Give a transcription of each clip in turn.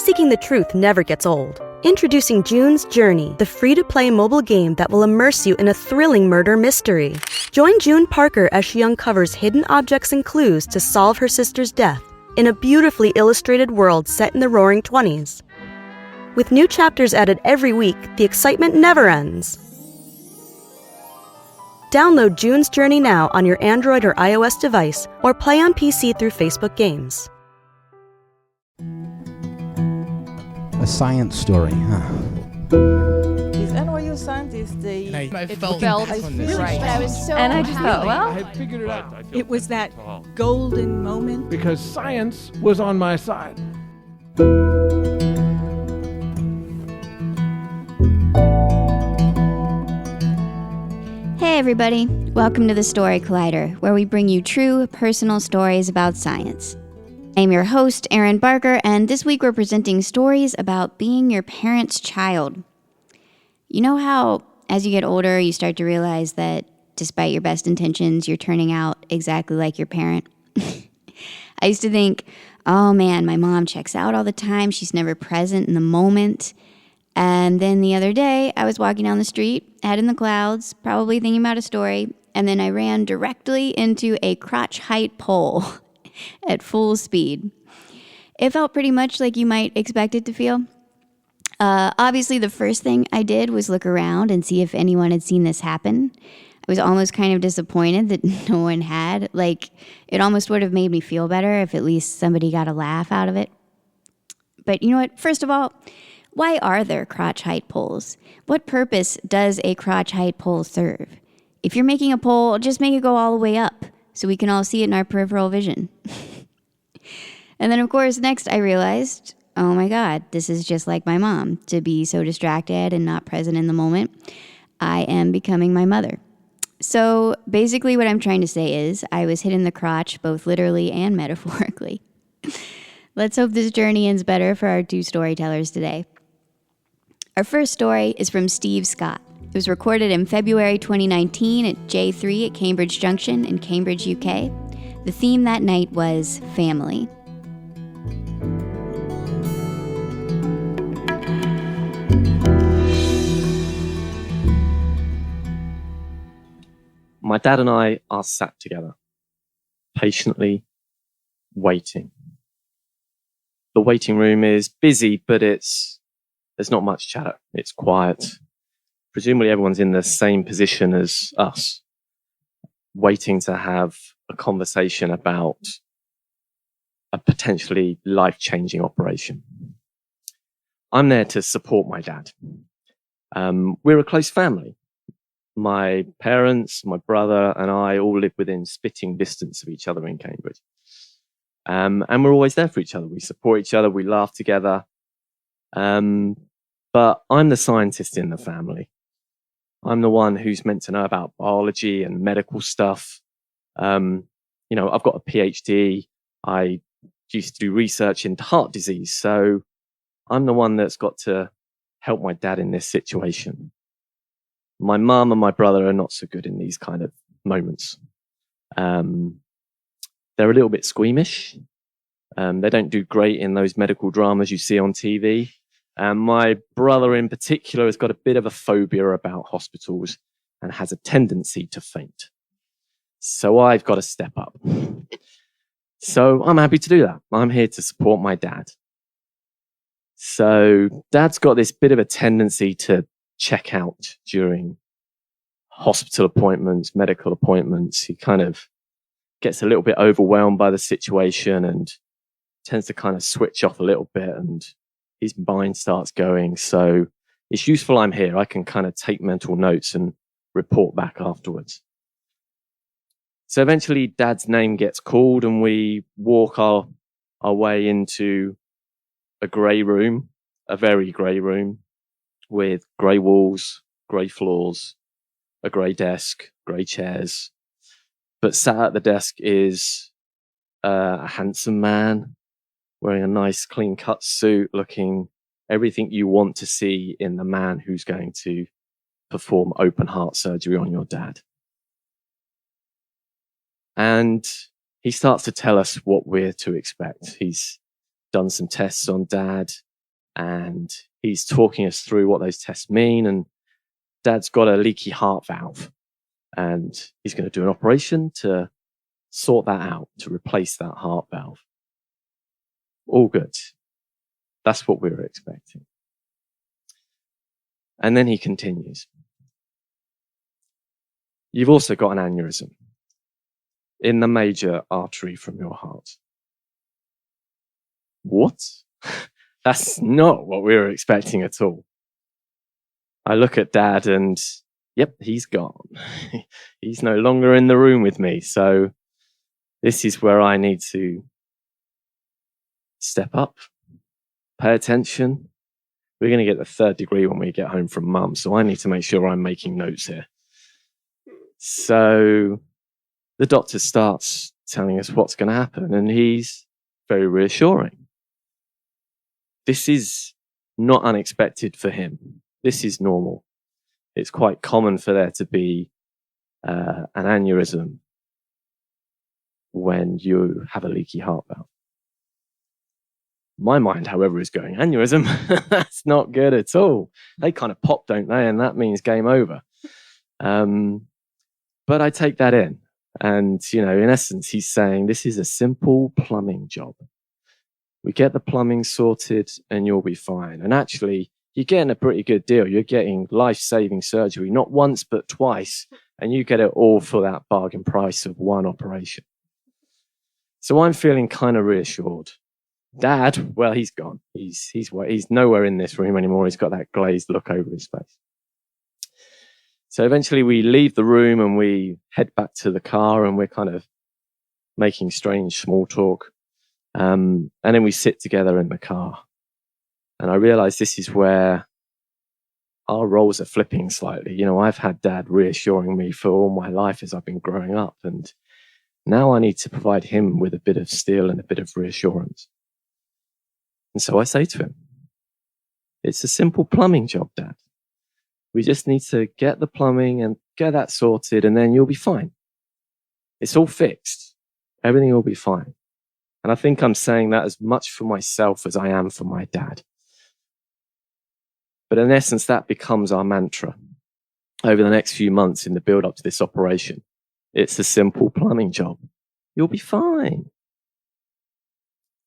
seeking the truth never gets old. Introducing June's Journey, the free-to-play mobile game that will immerse you in a thrilling murder mystery. Join June Parker as she uncovers hidden objects and clues to solve her sister's death in a beautifully illustrated world set in the Roaring '20s. With new chapters added every week, the excitement never ends. Download June's Journey now on your Android or iOS device, or play on PC through Facebook Games. A science story, huh? These NYU scientists, I felt right. I was so And I just thought, well, I had figured it out. It was that golden moment. Because science was on my side. Hey everybody, welcome to the Story Collider, where we bring you true, personal stories about science. I'm your host, Erin Barker, and this week we're presenting stories about being your parent's child. You know how, as you get older, you start to realize that despite your best intentions, you're turning out exactly like your parent? I used to think, oh man, my mom checks out all the time, she's never present in the moment. And then the other day, I was walking down the street, head in the clouds, probably thinking about a story, and then I ran directly into a crotch-height pole at full speed. It felt pretty much like you might expect it to feel. Obviously, the first thing I did was look around and see if anyone had seen this happen. I was almost kind of disappointed that no one had. Like, it almost would have made me feel better if at least somebody got a laugh out of it. But you know what? First of all, why are there crotch height poles? What purpose does a crotch height pole serve? If you're making a pole, just make it go all the way up so we can all see it in our peripheral vision. And then, of course, next I realized, oh my God, this is just like my mom, to be so distracted and not present in the moment. I am becoming my mother. So basically what I'm trying to say is I was hit in the crotch, both literally and metaphorically. Let's hope this journey ends better for our two storytellers today. Our first story is from Steve Scott. It was recorded in February 2019 at J3 at Cambridge Junction in Cambridge, UK. The theme that night was family. My dad and I are sat together, patiently waiting. The waiting room is busy, but there's not much chatter. It's quiet. Presumably everyone's in the same position as us, waiting to have a conversation about a potentially life-changing operation. I'm there to support my dad. We're a close family. My parents, my brother, and I all live within spitting distance of each other in Cambridge. And we're always there for each other. We support each other. We laugh together. But I'm the scientist in the family. I'm the one who's meant to know about biology and medical stuff. I've got a PhD. I used to do research into heart disease. So I'm the one that's got to help my dad in this situation. My mum and my brother are not so good in these kind of moments. They're a little bit squeamish. They don't do great in those medical dramas you see on TV. My brother in particular has got a bit of a phobia about hospitals and has a tendency to faint. So I've got to step up. So I'm happy to do that. I'm here to support my dad. So dad's got this bit of a tendency to check out during hospital appointments, medical appointments. He kind of gets a little bit overwhelmed by the situation and tends to kind of switch off a little bit, and his mind starts going. So it's useful I'm here. I can kind of take mental notes and report back afterwards. So eventually dad's name gets called and we walk our way into a grey room, a very grey room with grey walls, grey floors, a grey desk, grey chairs. But sat at the desk is a handsome man wearing a nice clean cut suit, looking everything you want to see in the man who's going to perform open heart surgery on your dad. And he starts to tell us what we're to expect. He's done some tests on dad. and he's talking us through what those tests mean. And Dad's got a leaky heart valve, and he's going to do an operation to sort that out, to replace that heart valve. All good. That's what we were expecting. And then he continues. You've also got an aneurysm in the major artery from your heart. What? That's not what we were expecting at all. I look at Dad and, yep, he's gone. He's no longer in the room with me. So this is where I need to step up, pay attention. We're going to get the 3rd degree when we get home from Mum, so I need to make sure I'm making notes here. So the doctor starts telling us what's going to happen, and he's very reassuring. This is not unexpected for him. This is normal. It's quite common for there to be an aneurysm when you have a leaky heart valve. My mind, however, is going, aneurysm? That's not good at all. They kind of pop, don't they? And that means game over. But I take that in. And, you know, in essence, he's saying this is a simple plumbing job. We get the plumbing sorted and you'll be fine. And actually, you're getting a pretty good deal. You're getting life-saving surgery, not once, but twice. And you get it all for that bargain price of one operation. So I'm feeling kind of reassured. Dad, well, he's gone. He's nowhere in this room anymore. He's got that glazed look over his face. So eventually we leave the room and we head back to the car, and we're kind of making strange small talk. And then we sit together in the car. And I realize this is where our roles are flipping slightly. You know, I've had Dad reassuring me for all my life as I've been growing up. And now I need to provide him with a bit of steel and a bit of reassurance. And so I say to him, it's a simple plumbing job, Dad. We just need to get the plumbing and get that sorted, and then you'll be fine. It's all fixed. Everything will be fine. And I think I'm saying that as much for myself as I am for my dad. But in essence, that becomes our mantra over the next few months in the build up to this operation. It's a simple plumbing job. You'll be fine.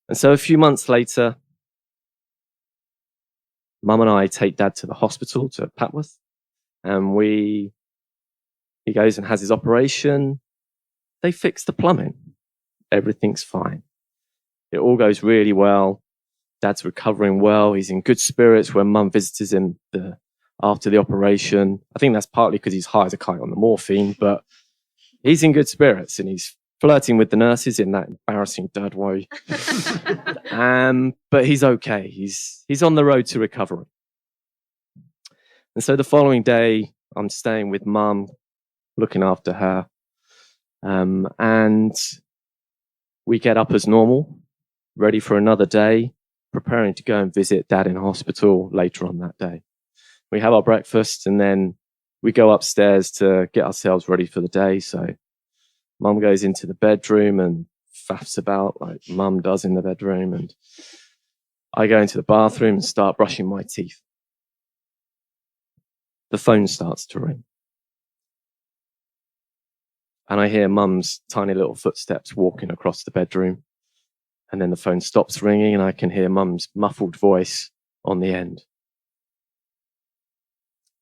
And so a few months later, Mum and I take Dad to the hospital, to Papworth, and he goes and has his operation. They fix the plumbing. Everything's fine. It all goes really well. Dad's recovering well. He's in good spirits when Mum visits him after the operation. I think that's partly because he's high as a kite on the morphine, but he's in good spirits and he's flirting with the nurses in that embarrassing dad way. But he's okay. He's on the road to recovery. And so the following day, I'm staying with Mum, looking after her. And we get up as normal, ready for another day, preparing to go and visit Dad in hospital later on that day. We have our breakfast and then we go upstairs to get ourselves ready for the day. So Mum goes into the bedroom and faffs about like Mum does in the bedroom. And I go into the bathroom and start brushing my teeth. The phone starts to ring. And I hear Mum's tiny little footsteps walking across the bedroom. And then the phone stops ringing and I can hear Mum's muffled voice on the end.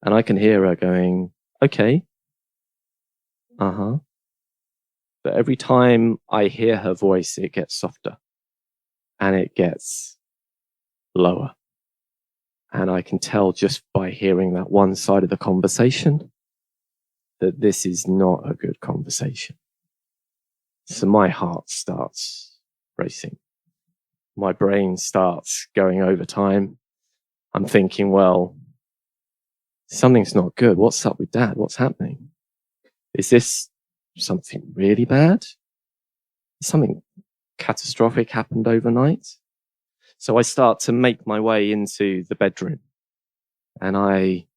And I can hear her going, okay. Uh-huh. But every time I hear her voice, it gets softer and it gets lower. And I can tell just by hearing that one side of the conversation that this is not a good conversation. So my heart starts racing. My brain starts going overtime. I'm thinking, well, something's not good. What's up with Dad? What's happening? Is this something really bad? Something catastrophic happened overnight? So I start to make my way into the bedroom and I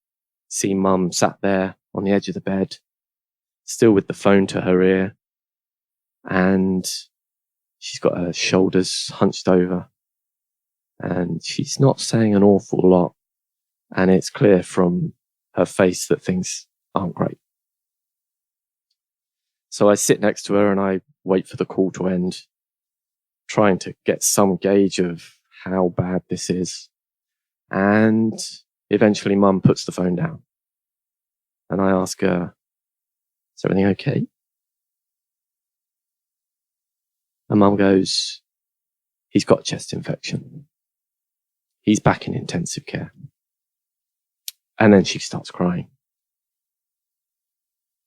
see Mum sat there on the edge of the bed, still with the phone to her ear. And she's got her shoulders hunched over. And and she's not saying an awful lot. And it's clear from her face that things aren't great. So I sit next to her and I wait for the call to end, trying to get some gauge of how bad this is. And eventually Mum puts the phone down. And I ask her, is everything okay? And Mum goes, he's got a chest infection. He's back in intensive care. And then she starts crying.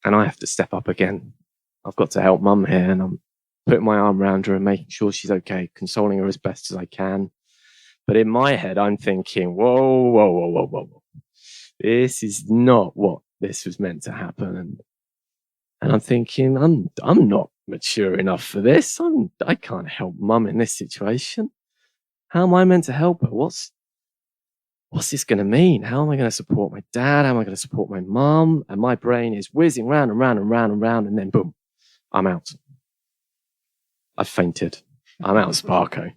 And I have to step up again. I've got to help Mum here, and I'm putting my arm around her and making sure she's okay, consoling her as best as I can. But in my head, I'm thinking, whoa. This is not what this was meant to happen. And I'm thinking, I'm not mature enough for this. I can't help Mum in this situation. How am I meant to help her? What's this going to mean? How am I going to support my dad? How am I going to support my mum? And my brain is whizzing round and round and round and round, and then boom, I'm out. I've fainted. I'm out of Sparko.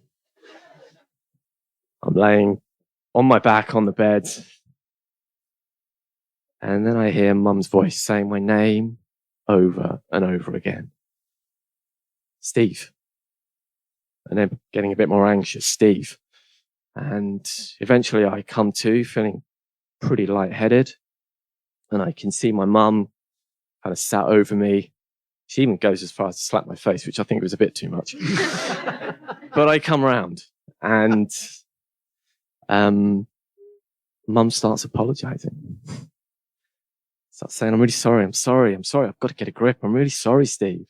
I'm laying on my back on the bed. And then I hear Mum's voice saying my name over and over again. Steve. And then getting a bit more anxious, Steve. And eventually I come to feeling pretty lightheaded. And I can see my mum kind of sat over me. She even goes as far as to slap my face, which I think was a bit too much. But I come round and Mum starts apologizing. Starts saying, I'm really sorry. I'm sorry. I've got to get a grip. I'm really sorry, Steve.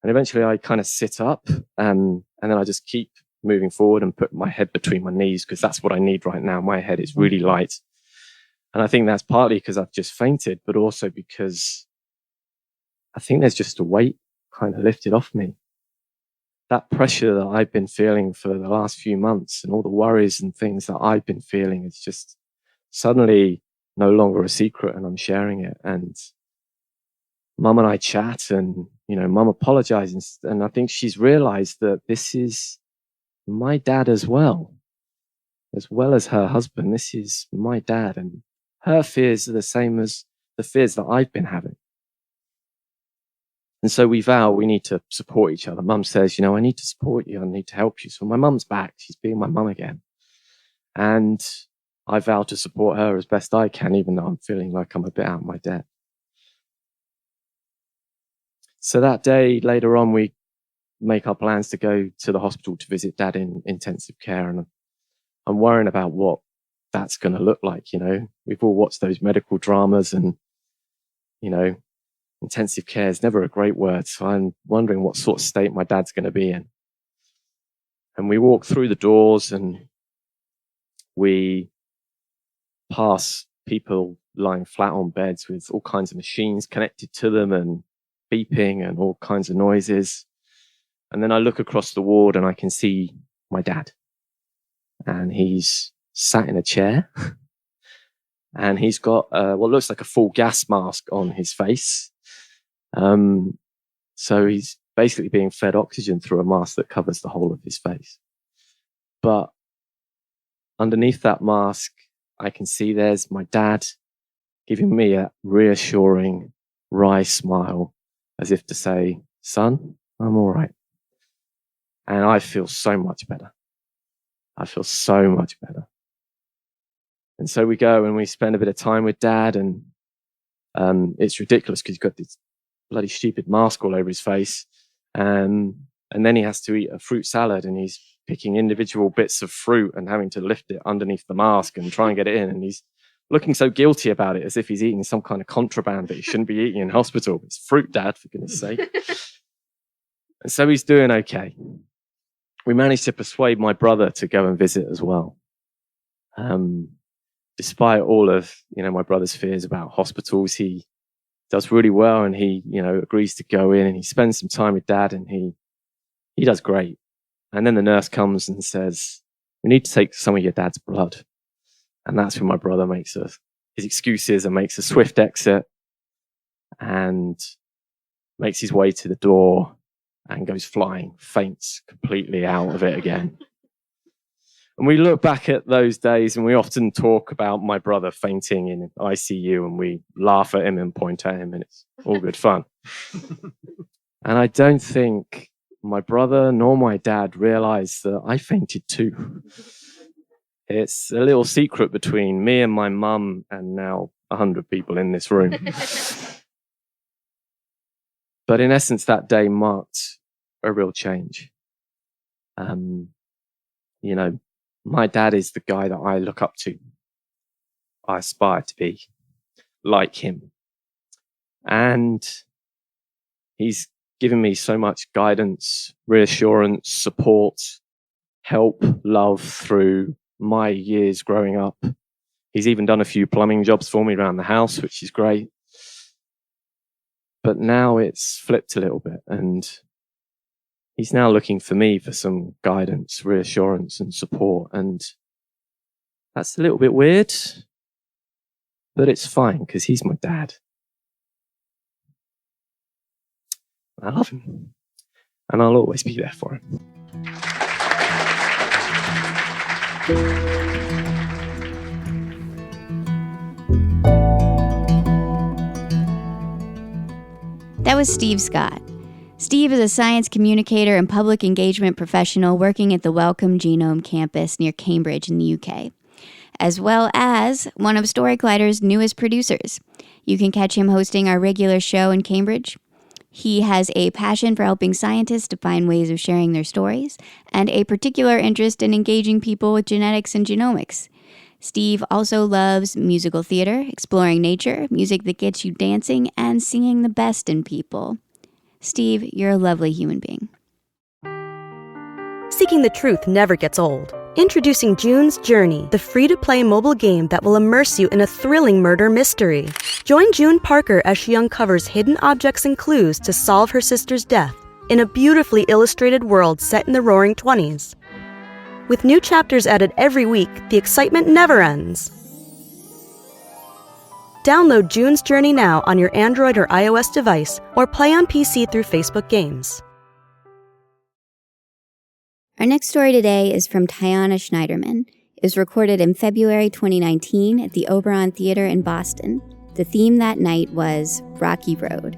And eventually I kind of sit up and then I just keep moving forward and put my head between my knees because that's what I need right now. My head is really light. And I think that's partly because I've just fainted, but also because I think there's just a weight kind of lifted off me. That pressure that I've been feeling for the last few months and all the worries and things that I've been feeling is just suddenly no longer a secret, and I'm sharing it. And Mum and I chat, and, Mum apologizes. And I think she's realized that this is my dad as well as her husband. This is my dad, and her fears are the same as the fears that I've been having. And so we vow we need to support each other. Mum says, I need to support you. I need to help you. So my mum's back. She's being my mum again. And I vow to support her as best I can, even though I'm feeling like I'm a bit out of my depth. So that day, later on, we make our plans to go to the hospital to visit Dad in intensive care. And I'm worrying about what that's going to look like. We've all watched those medical dramas, and, intensive care is never a great word. So I'm wondering what sort of state my dad's going to be in. And we walk through the doors and we pass people lying flat on beds with all kinds of machines connected to them and beeping and all kinds of noises. And then I look across the ward and I can see my dad. And he's sat in a chair. And he's got what looks like a full gas mask on his face. So he's basically being fed oxygen through a mask that covers the whole of his face. But underneath that mask, I can see there's my dad giving me a reassuring, wry smile, as if to say, son, I'm all right. And I feel so much better. And so we go and we spend a bit of time with Dad, and it's ridiculous because he's got this bloody stupid mask all over his face. And then he has to eat a fruit salad, and he's picking individual bits of fruit and having to lift it underneath the mask and try and get it in. And he's looking so guilty about it, as if he's eating some kind of contraband that he shouldn't be eating in hospital. It's fruit, Dad, for goodness sake. And so he's doing okay. We managed to persuade my brother to go and visit as well. Despite all of, my brother's fears about hospitals, he does really well, and he, agrees to go in, and he spends some time with Dad, and he does great. And then the nurse comes and says, we need to take some of your dad's blood. And that's when my brother makes his excuses and makes a swift exit and makes his way to the door and goes flying, faints completely out of it again. And we look back at those days and we often talk about my brother fainting in ICU and we laugh at him and point at him and it's all good fun. And I don't think my brother nor my dad realized that I fainted too. It's a little secret between me and my mum and now 100 people in this room. But in essence, that day marked a real change. You know, my dad is the guy that I look up to. I aspire to be like him. And he's given me so much guidance, reassurance, support, help, love through my years growing up. He's even done a few plumbing jobs for me around the house, which is great. But now it's flipped a little bit and he's now looking for me for some guidance, reassurance and support. And that's a little bit weird, but it's fine because he's my dad. I love him and I'll always be there for him. That was Steve Scott. Steve is a science communicator and public engagement professional working at the Wellcome Genome Campus near Cambridge in the UK, as well as one of Story Collider's newest producers. You can catch him hosting our regular show in Cambridge. He has a passion for helping scientists to find ways of sharing their stories and a particular interest in engaging people with genetics and genomics. Steve also loves musical theater, exploring nature, music that gets you dancing, and seeing the best in people. Steve, you're a lovely human being. Seeking the truth never gets old. Introducing June's Journey, the free-to-play mobile game that will immerse you in a thrilling murder mystery. Join June Parker as she uncovers hidden objects and clues to solve her sister's death in a beautifully illustrated world set in the Roaring '20s. With new chapters added every week, the excitement never ends. Download June's Journey now on your Android or iOS device or play on PC through Facebook Games. Our next story today is from Tajana Schneiderman. It was recorded in February 2019 at the Oberon Theater in Boston. The theme that night was Rocky Road.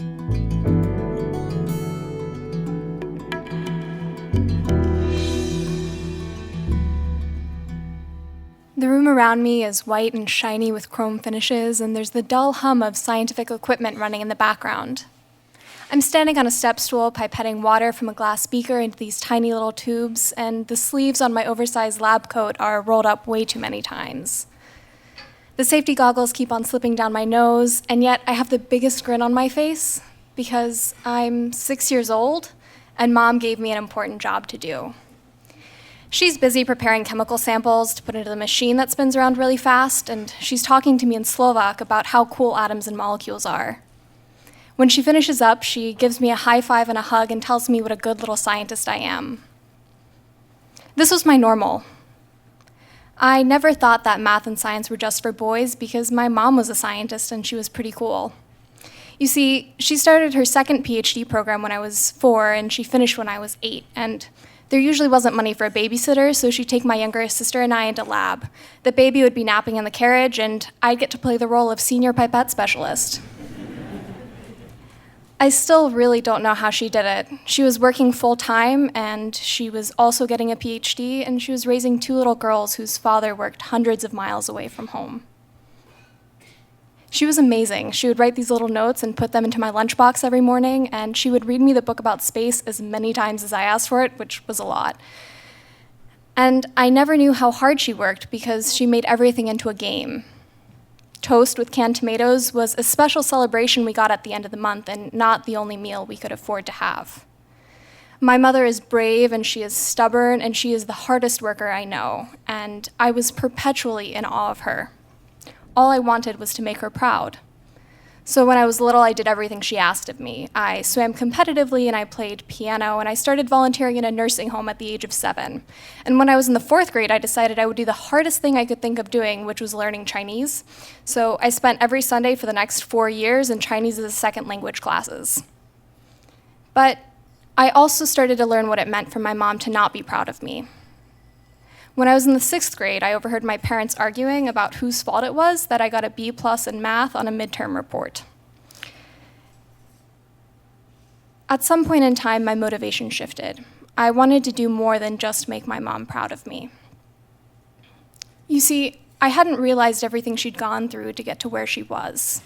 The room around me is white and shiny with chrome finishes, and there's the dull hum of scientific equipment running in the background. I'm standing on a step stool pipetting water from a glass beaker into these tiny little tubes, and the sleeves on my oversized lab coat are rolled up way too many times. The safety goggles keep on slipping down my nose, and yet I have the biggest grin on my face because I'm 6 years old, and Mom gave me an important job to do. She's busy preparing chemical samples to put into the machine that spins around really fast, and she's talking to me in Slovak about how cool atoms and molecules are. When she finishes up, she gives me a high five and a hug and tells me what a good little scientist I am. This was my normal. I never thought that math and science were just for boys because my mom was a scientist and she was pretty cool. You see, she started her second PhD program when I was 4 and she finished when I was 8, and there usually wasn't money for a babysitter, so she'd take my younger sister and I into lab. The baby would be napping in the carriage, and I'd get to play the role of senior pipette specialist. I still really don't know how she did it. She was working full-time, and she was also getting a PhD, and she was raising 2 little girls whose father worked hundreds of miles away from home. She was amazing. She would write these little notes and put them into my lunchbox every morning, and she would read me the book about space as many times as I asked for it, which was a lot. And I never knew how hard she worked because she made everything into a game. Toast with canned tomatoes was a special celebration we got at the end of the month and not the only meal we could afford to have. My mother is brave and she is stubborn and she is the hardest worker I know, and I was perpetually in awe of her. All I wanted was to make her proud. So when I was little, I did everything she asked of me. I swam competitively and I played piano, and I started volunteering in a nursing home at the age of 7. And when I was in the 4th grade, I decided I would do the hardest thing I could think of doing, which was learning Chinese. So I spent every Sunday for the next 4 years in Chinese as a second language classes. But I also started to learn what it meant for my mom to not be proud of me. When I was in the 6th grade, I overheard my parents arguing about whose fault it was that I got a B+ in math on a midterm report. At some point in time, my motivation shifted. I wanted to do more than just make my mom proud of me. You see, I hadn't realized everything she'd gone through to get to where she was.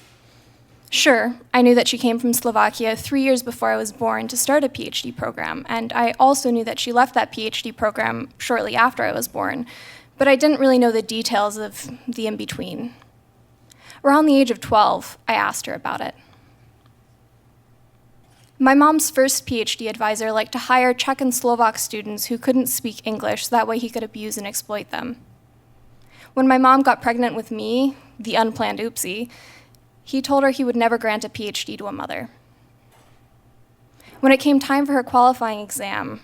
Sure, I knew that she came from Slovakia 3 years before I was born to start a PhD program, and I also knew that she left that PhD program shortly after I was born, but I didn't really know the details of the in-between. Around the age of 12, I asked her about it. My mom's first PhD advisor liked to hire Czech and Slovak students who couldn't speak English, so that way he could abuse and exploit them. When my mom got pregnant with me, the unplanned oopsie, he told her he would never grant a PhD to a mother. When it came time for her qualifying exam,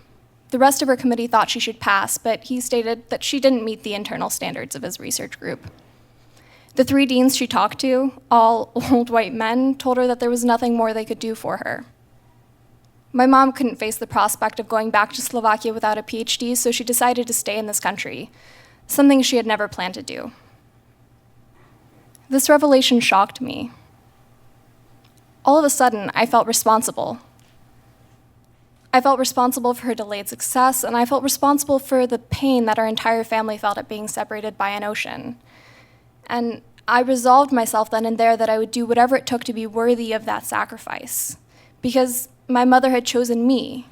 the rest of her committee thought she should pass, but he stated that she didn't meet the internal standards of his research group. The 3 deans she talked to, all old white men, told her that there was nothing more they could do for her. My mom couldn't face the prospect of going back to Slovakia without a PhD, so she decided to stay in this country, something she had never planned to do. This revelation shocked me. All of a sudden, I felt responsible. I felt responsible for her delayed success, and I felt responsible for the pain that our entire family felt at being separated by an ocean. And I resolved myself then and there that I would do whatever it took to be worthy of that sacrifice, because my mother had chosen me.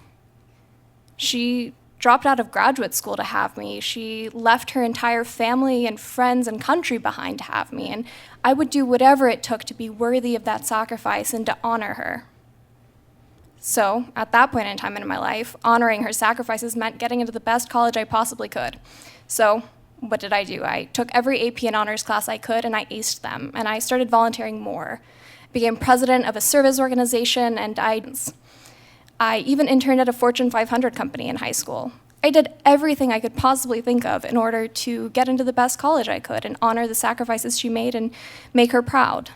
She dropped out of graduate school to have me. She left her entire family and friends and country behind to have me, and I would do whatever it took to be worthy of that sacrifice and to honor her. So, at that point in time in my life, honoring her sacrifices meant getting into the best college I possibly could. So, what did I do? I took every AP and honors class I could, and I aced them, and I started volunteering more. Became president of a service organization, and I even interned at a Fortune 500 company in high school. I did everything I could possibly think of in order to get into the best college I could and honor the sacrifices she made and make her proud.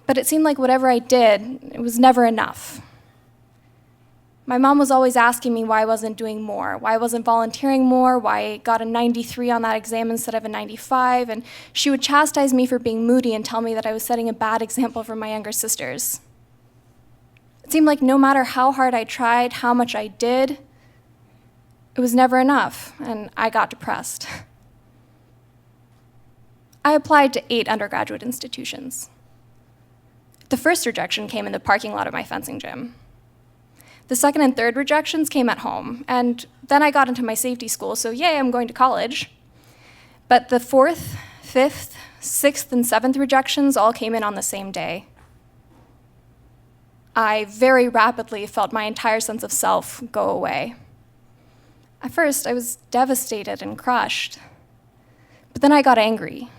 But it seemed like whatever I did, it was never enough. My mom was always asking me why I wasn't doing more, why I wasn't volunteering more, why I got a 93 on that exam instead of a 95, and she would chastise me for being moody and tell me that I was setting a bad example for my younger sisters. It seemed like no matter how hard I tried, how much I did, it was never enough, and I got depressed. I applied to 8 undergraduate institutions. The first rejection came in the parking lot of my fencing gym. The second and third rejections came at home, and then I got into my safety school, so yay, I'm going to college. But the 4th, 5th, 6th, and 7th rejections all came in on the same day. I very rapidly felt my entire sense of self go away. At first, I was devastated and crushed, but then I got angry.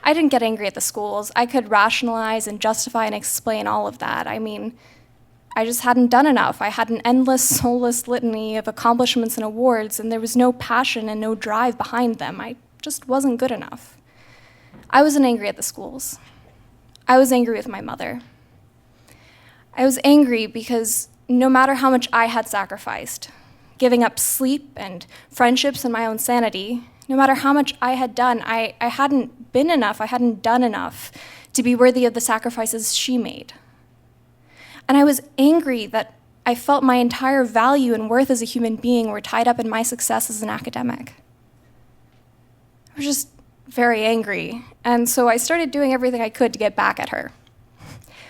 I didn't get angry at the schools. I could rationalize and justify and explain all of that. I mean, I just hadn't done enough. I had an endless, soulless litany of accomplishments and awards, and there was no passion and no drive behind them. I just wasn't good enough. I wasn't angry at the schools. I was angry with my mother. I was angry because no matter how much I had sacrificed, giving up sleep and friendships and my own sanity, no matter how much I had done, I hadn't been enough, I hadn't done enough to be worthy of the sacrifices she made. And I was angry that I felt my entire value and worth as a human being were tied up in my success as an academic. I was just very angry, and so I started doing everything I could to get back at her.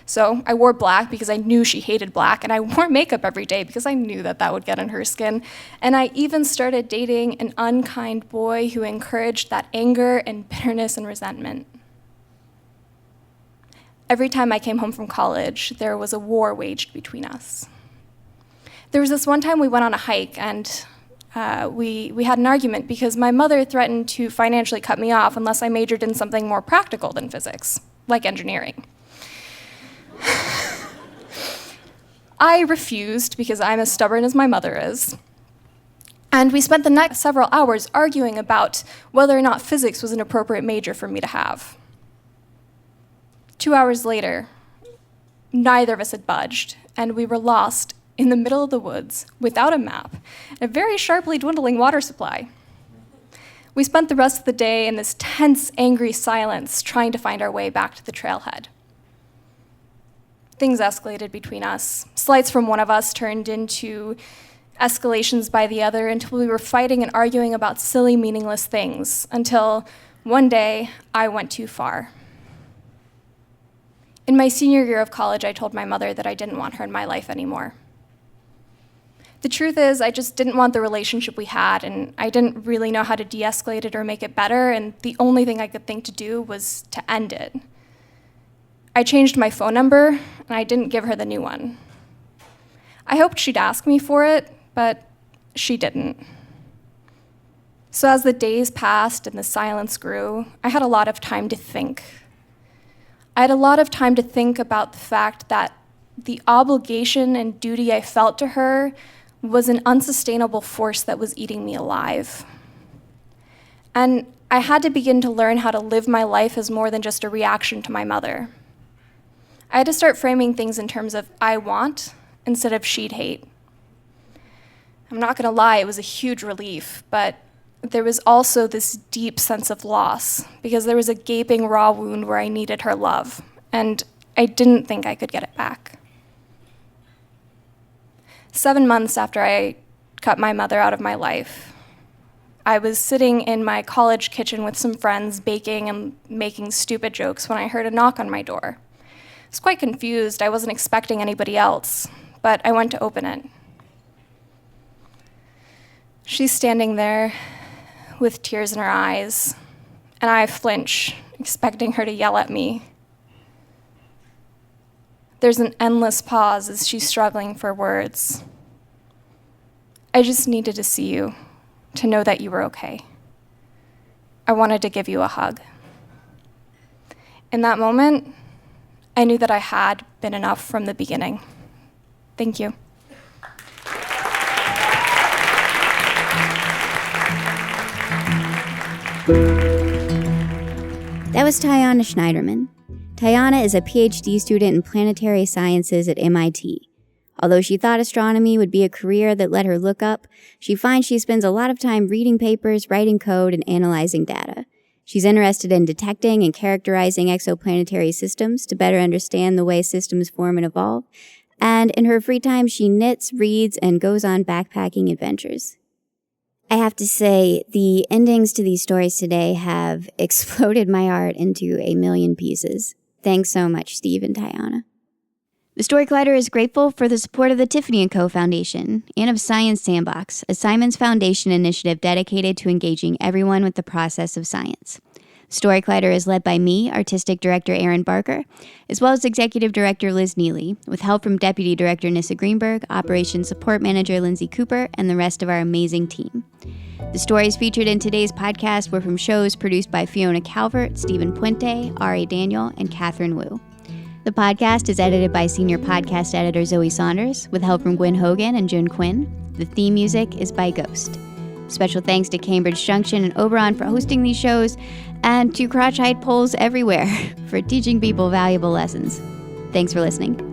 So I wore black because I knew she hated black, and I wore makeup every day because I knew that that would get in her skin. And I even started dating an unkind boy who encouraged that anger and bitterness and resentment. Every time I came home from college, there was a war waged between us. There was this one time we went on a hike, and we had an argument because my mother threatened to financially cut me off unless I majored in something more practical than physics, like engineering. I refused because I'm as stubborn as my mother is. And we spent the next several hours arguing about whether or not physics was an appropriate major for me to have. 2 hours later, neither of us had budged, and we were lost in the middle of the woods without a map and a very sharply dwindling water supply. We spent the rest of the day in this tense, angry silence trying to find our way back to the trailhead. Things escalated between us. Slights from one of us turned into escalations by the other until we were fighting and arguing about silly, meaningless things, until one day I went too far. In my senior year of college, I told my mother that I didn't want her in my life anymore. The truth is, I just didn't want the relationship we had, and I didn't really know how to de-escalate it or make it better, and the only thing I could think to do was to end it. I changed my phone number, and I didn't give her the new one. I hoped she'd ask me for it, but she didn't. So as the days passed and the silence grew, I had a lot of time to think. I had a lot of time to think about the fact that the obligation and duty I felt to her was an unsustainable force that was eating me alive. And I had to begin to learn how to live my life as more than just a reaction to my mother. I had to start framing things in terms of I want instead of she'd hate. I'm not gonna lie, it was a huge relief, but there was also this deep sense of loss because there was a gaping raw wound where I needed her love, and I didn't think I could get it back. 7 months after I cut my mother out of my life, I was sitting in my college kitchen with some friends baking and making stupid jokes when I heard a knock on my door. I was quite confused. I wasn't expecting anybody else, but I went to open it. She's standing there with tears in her eyes, and I flinch, expecting her to yell at me. There's an endless pause as she's struggling for words. I just needed to see you, to know that you were okay. I wanted to give you a hug. In that moment, I knew that I had been enough from the beginning. Thank you. That was Tajana Schneiderman. Tajana is a PhD student in planetary sciences at MIT. Although she thought astronomy would be a career that let her look up, she finds she spends a lot of time reading papers, writing code, and analyzing data. She's interested in detecting and characterizing exoplanetary systems to better understand the way systems form and evolve. And in her free time, she knits, reads, and goes on backpacking adventures. I have to say, the endings to these stories today have exploded my heart into a million pieces. Thanks so much, Steve and Tajana. The Story Collider is grateful for the support of the Tiffany & Co. Foundation and of Science Sandbox, a Simons Foundation initiative dedicated to engaging everyone with the process of science. Story Collider is led by me, Artistic Director Aaron Barker, as well as Executive Director Liz Neely, with help from Deputy Director Nissa Greenberg, Operations Support Manager Lindsay Cooper, and the rest of our amazing team. The stories featured in today's podcast were from shows produced by Fiona Calvert, Stephen Puente, Ari Daniel, and Catherine Wu. The podcast is edited by Senior Podcast Editor Zoe Saunders, with help from Gwen Hogan and June Quinn. The theme music is by Ghost. Special thanks to Cambridge Junction and Oberon for hosting these shows, and to Crotch Height Polls everywhere for teaching people valuable lessons. Thanks for listening.